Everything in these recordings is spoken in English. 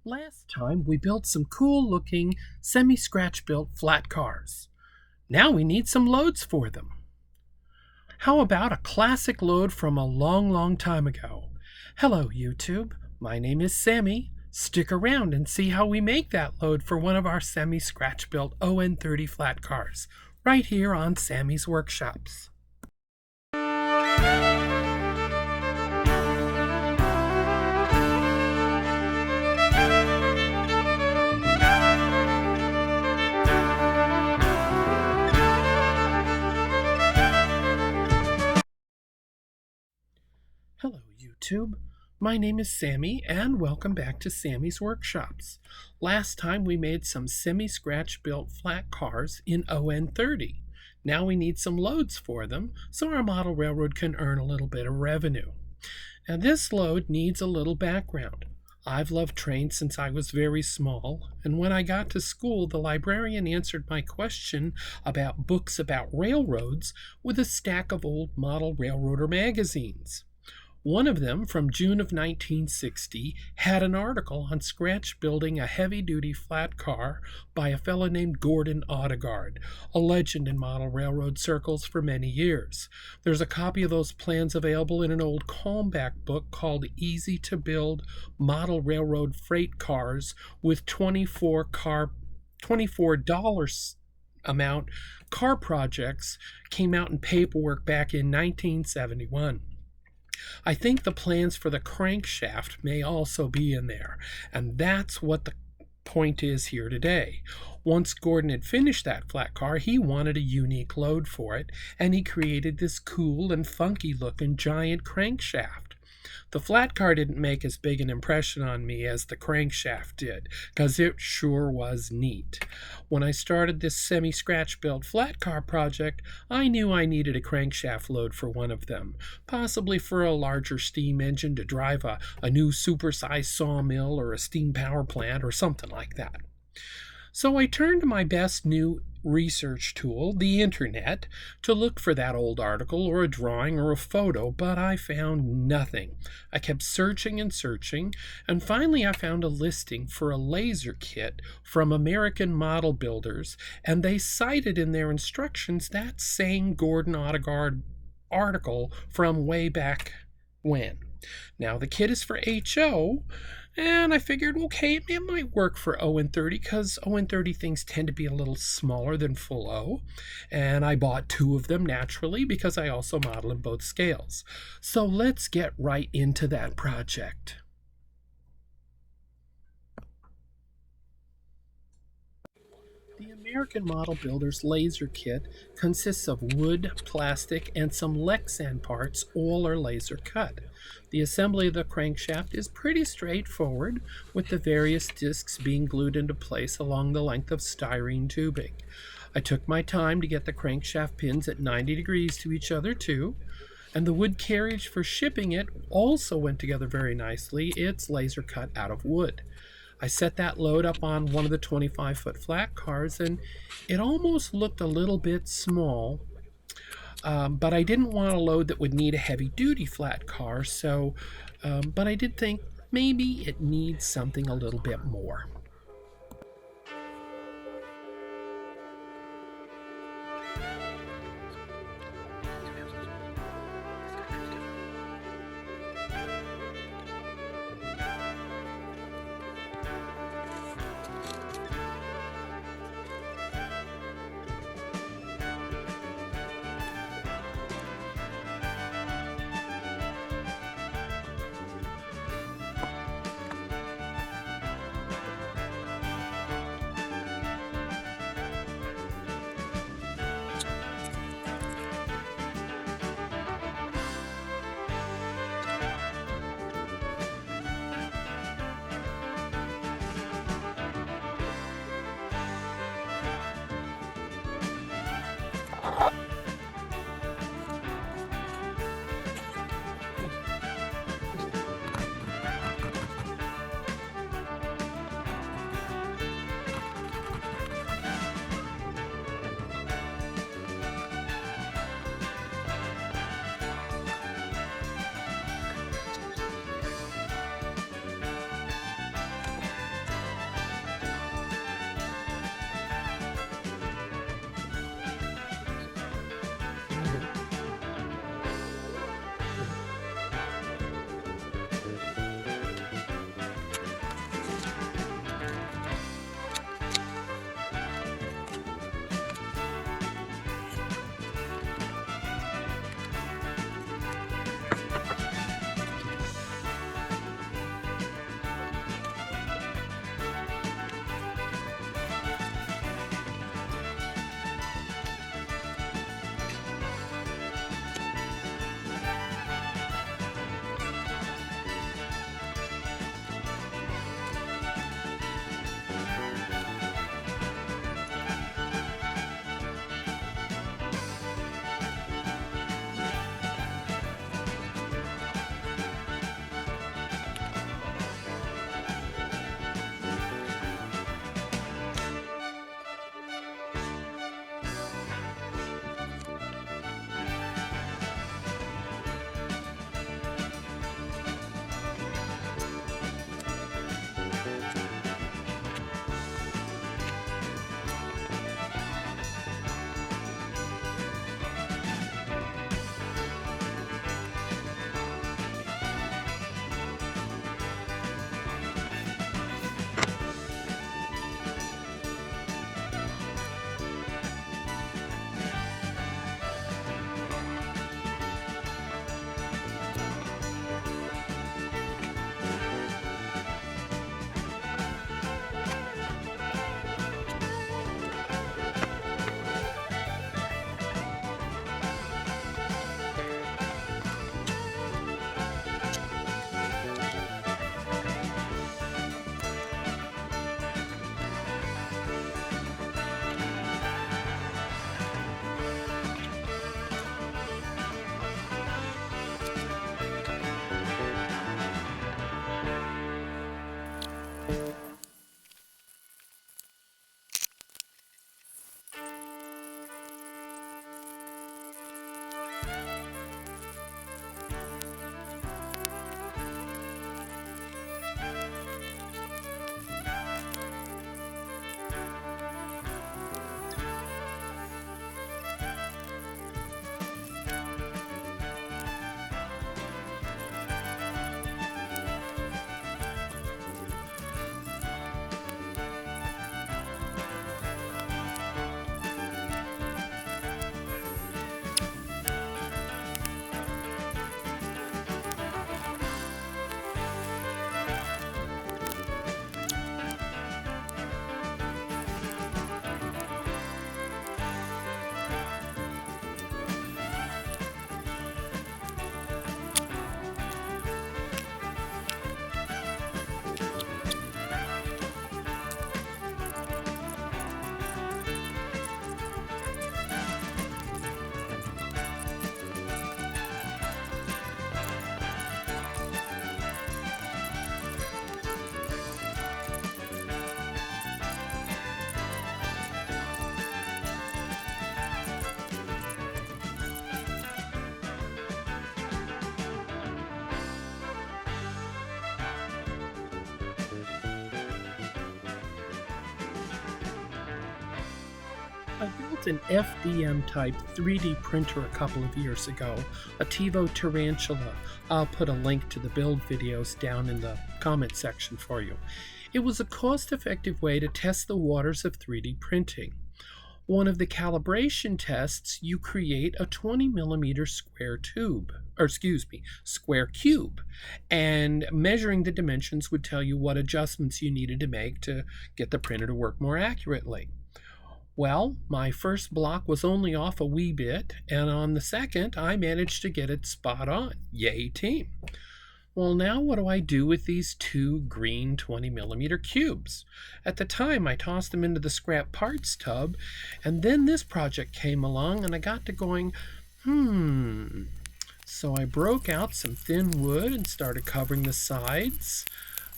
Last time we built some cool looking semi-scratch built flat cars. Now we need some loads for them. How about a classic load from a long time ago? Hello YouTube, my name is Sammy. Stick around and see how we make that load for one of our semi-scratch built On30 flat cars, right here on Sammy's Workshops. Hello YouTube, my name is Sammy and welcome back to Sammy's Workshops. Last time we made some semi-scratch built flat cars in On30. Now we need some loads for them so our model railroad can earn a little bit of revenue. And this load needs a little background. I've loved trains since I was very small, and when I got to school, the librarian answered my question about books about railroads with a stack of old model railroader magazines. One of them, from June of 1960, had an article on scratch building a heavy-duty flat car by a fellow named Gordon Odegaard, a legend in model railroad circles for many years. There's a copy of those plans available in an old Calmback book called Easy to Build Model Railroad Freight Cars with $24 amount car projects. Came out in paperwork back in 1971. I think the plans for the crankshaft may also be in there, and that's what the point is here today. Once Gordon had finished that flat car, he wanted a unique load for it, and he created this cool and funky looking giant crankshaft. The flat car didn't make as big an impression on me as the crankshaft did, because it sure was neat. When I started this semi-scratch built flat car project, I knew I needed a crankshaft load for one of them, possibly for a larger steam engine to drive a new supersized sawmill or a steam power plant or something like that. So I turned to my best new research tool, the internet, to look for that old article or a drawing or a photo, but I found nothing. I kept searching and searching, and finally I found a listing for a laser kit from American Model Builders, and they cited in their instructions that same Gordon Odegaard article from way back when. Now the kit is for HO, and I figured, okay, it might work for On30 because On30 things tend to be a little smaller than full O. And I bought two of them naturally because I also model in both scales. So let's get right into that project. The American Model Builders laser kit consists of wood, plastic, and some Lexan parts. All are laser cut. The assembly of the crankshaft is pretty straightforward, with the various discs being glued into place along the length of styrene tubing. I took my time to get the crankshaft pins at 90 degrees to each other too, and the wood carriage for shipping it also went together very nicely. It's laser cut out of wood. I set that load up on one of the 25-foot flat cars, and it almost looked a little bit small, but I didn't want a load that would need a heavy-duty flat car, but I did think maybe it needs something a little bit more. I built an FDM type 3D printer a couple of years ago, a Tevo Tarantula. I'll put a link to the build videos down in the comment section for you. It was a cost-effective way to test the waters of 3D printing. One of the calibration tests, you create a 20 millimeter square cube, and measuring the dimensions would tell you what adjustments you needed to make to get the printer to work more accurately. Well, my first block was only off a wee bit, and on the second, I managed to get it spot on. Yay, team! Well, now what do I do with these two green 20 millimeter cubes? At the time, I tossed them into the scrap parts tub, and then this project came along, and I got to going, So I broke out some thin wood and started covering the sides,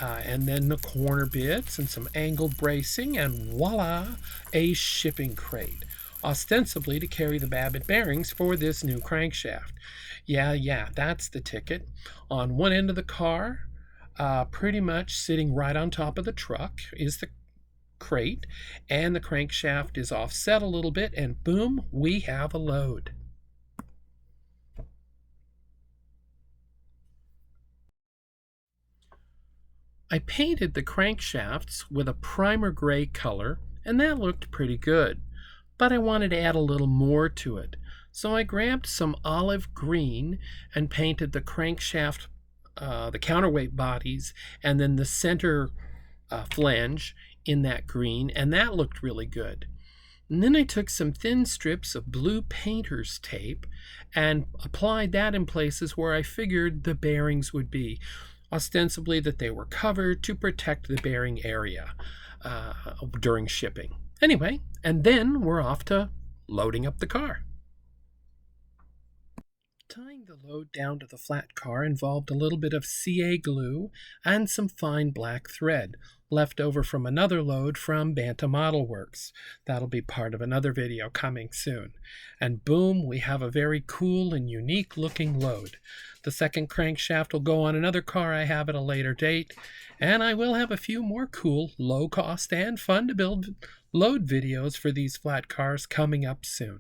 and then the corner bits and some angled bracing, and voila, a shipping crate, ostensibly to carry the Babbitt bearings for this new crankshaft. Yeah, that's the ticket. On one end of the car, pretty much sitting right on top of the truck, is the crate, and the crankshaft is offset a little bit, and boom, we have a load. I painted the crankshafts with a primer gray color, and that looked pretty good, but I wanted to add a little more to it. So I grabbed some olive green and painted the crankshaft, the counterweight bodies, and then the center flange in that green, and that looked really good. And then I took some thin strips of blue painter's tape and applied that in places where I figured the bearings would be, ostensibly that they were covered to protect the bearing area during shipping. Anyway, and then we're off to loading up the car. Tying the load down to the flat car involved a little bit of CA glue and some fine black thread left over from another load from Banta Model Works. That'll be part of another video coming soon. And boom, we have a very cool and unique looking load. The second crankshaft will go on another car I have at a later date, and I will have a few more cool, low cost, and fun to build load videos for these flat cars coming up soon.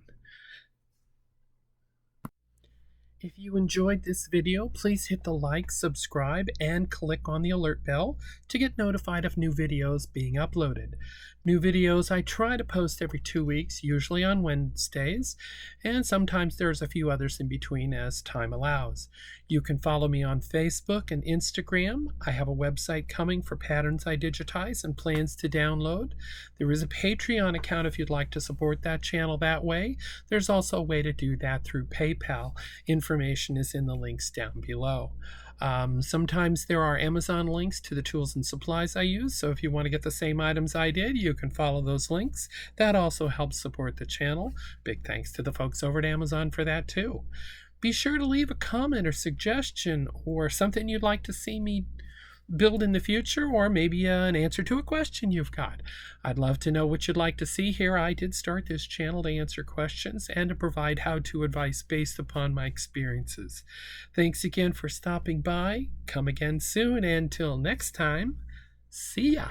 If you enjoyed this video, please hit the like, subscribe, and click on the alert bell to get notified of new videos being uploaded. New videos I try to post every 2 weeks, usually on Wednesdays, and sometimes there's a few others in between as time allows. You can follow me on Facebook and Instagram. I have a website coming for patterns I digitize and plans to download. There is a Patreon account if you'd like to support that channel that way. There's also a way to do that through PayPal. Information is in the links down below. Sometimes there are Amazon links to the tools and supplies I use, so if you want to get the same items I did, you can follow those links. That also helps support the channel. Big thanks to the folks over at Amazon for that too. Be sure to leave a comment or suggestion or something you'd like to see me build in the future, or maybe an answer to a question you've got. I'd love to know what you'd like to see here. I did start this channel to answer questions and to provide how-to advice based upon my experiences. Thanks again for stopping by. Come again soon, and till next time, see ya.